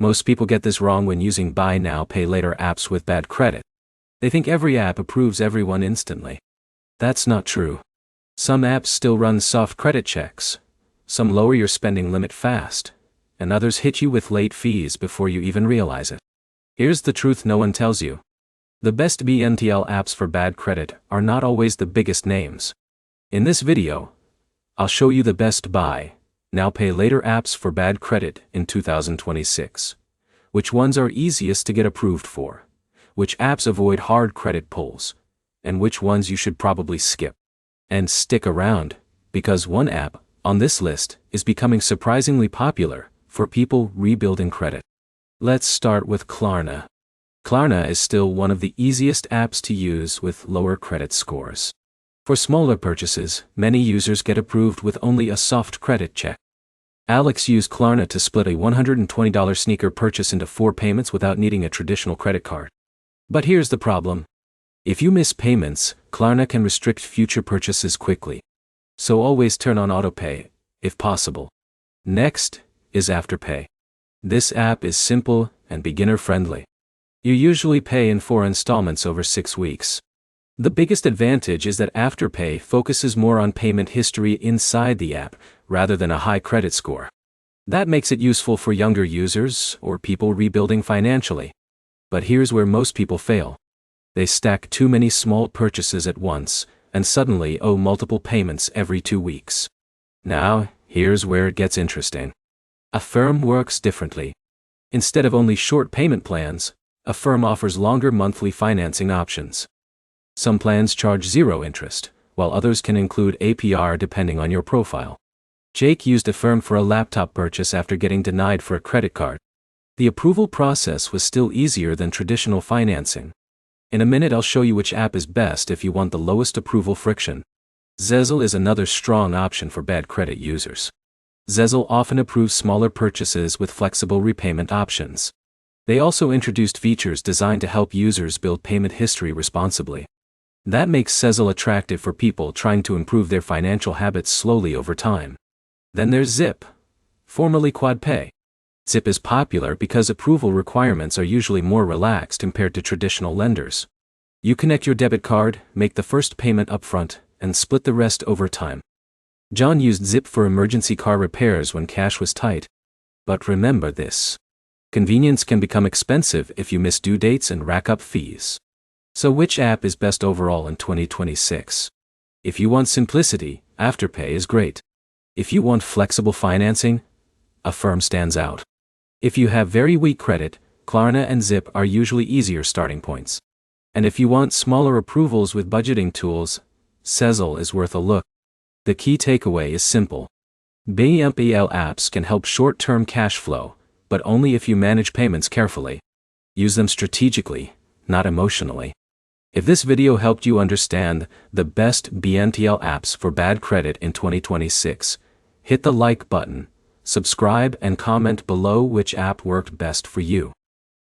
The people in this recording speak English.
Most people get this wrong when using buy now, pay later apps with bad credit. They think every app approves everyone instantly. That's not true. Some apps still run soft credit checks, some lower your spending limit fast, and others hit you with late fees before you even realize it. Here's the truth no one tells you. The best BNPL apps for bad credit are not always the biggest names. In this video, I'll show you the best buy now, pay later apps for bad credit in 2026. Which ones are easiest to get approved for, which apps avoid hard credit pulls, and which ones you should probably skip. And stick around, because one app on this list is becoming surprisingly popular for people rebuilding credit. Let's start with Klarna. Klarna is still one of the easiest apps to use with lower credit scores. For smaller purchases, many users get approved with only a soft credit check. Alex used Klarna to split a $120 sneaker purchase into 4 payments without needing a traditional credit card. But here's the problem. If you miss payments, Klarna can restrict future purchases quickly. So always turn on autopay, if possible. Next is Afterpay. This app is simple and beginner-friendly. You usually pay in 4 installments over 6 weeks. The biggest advantage is that Afterpay focuses more on payment history inside the app, rather than a high credit score. That makes it useful for younger users or people rebuilding financially. But here's where most people fail. They stack too many small purchases at once, and suddenly owe multiple payments every 2 weeks. Now, here's where it gets interesting. Affirm works differently. Instead of only short payment plans, Affirm offers longer monthly financing options. Some plans charge 0 interest, while others can include APR depending on your profile. Jake used Affirm for a laptop purchase after getting denied for a credit card. The approval process was still easier than traditional financing. In a minute I'll show you which app is best if you want the lowest approval friction. Sezzle is another strong option for bad credit users. Sezzle often approves smaller purchases with flexible repayment options. They also introduced features designed to help users build payment history responsibly. That makes Sezzle attractive for people trying to improve their financial habits slowly over time. Then there's Zip, formerly QuadPay. Zip is popular because approval requirements are usually more relaxed compared to traditional lenders. You connect your debit card, make the first payment upfront, and split the rest over time. John used Zip for emergency car repairs when cash was tight. But remember this. Convenience can become expensive if you miss due dates and rack up fees. So which app is best overall in 2026? If you want simplicity, Afterpay is great. If you want flexible financing, Affirm stands out. If you have very weak credit, Klarna and Zip are usually easier starting points. And if you want smaller approvals with budgeting tools, Sezzle is worth a look. The key takeaway is simple. BNPL apps can help short-term cash flow, but only if you manage payments carefully. Use them strategically, not emotionally. If this video helped you understand the best BNPL apps for bad credit in 2026, hit the like button, subscribe and comment below which app worked best for you.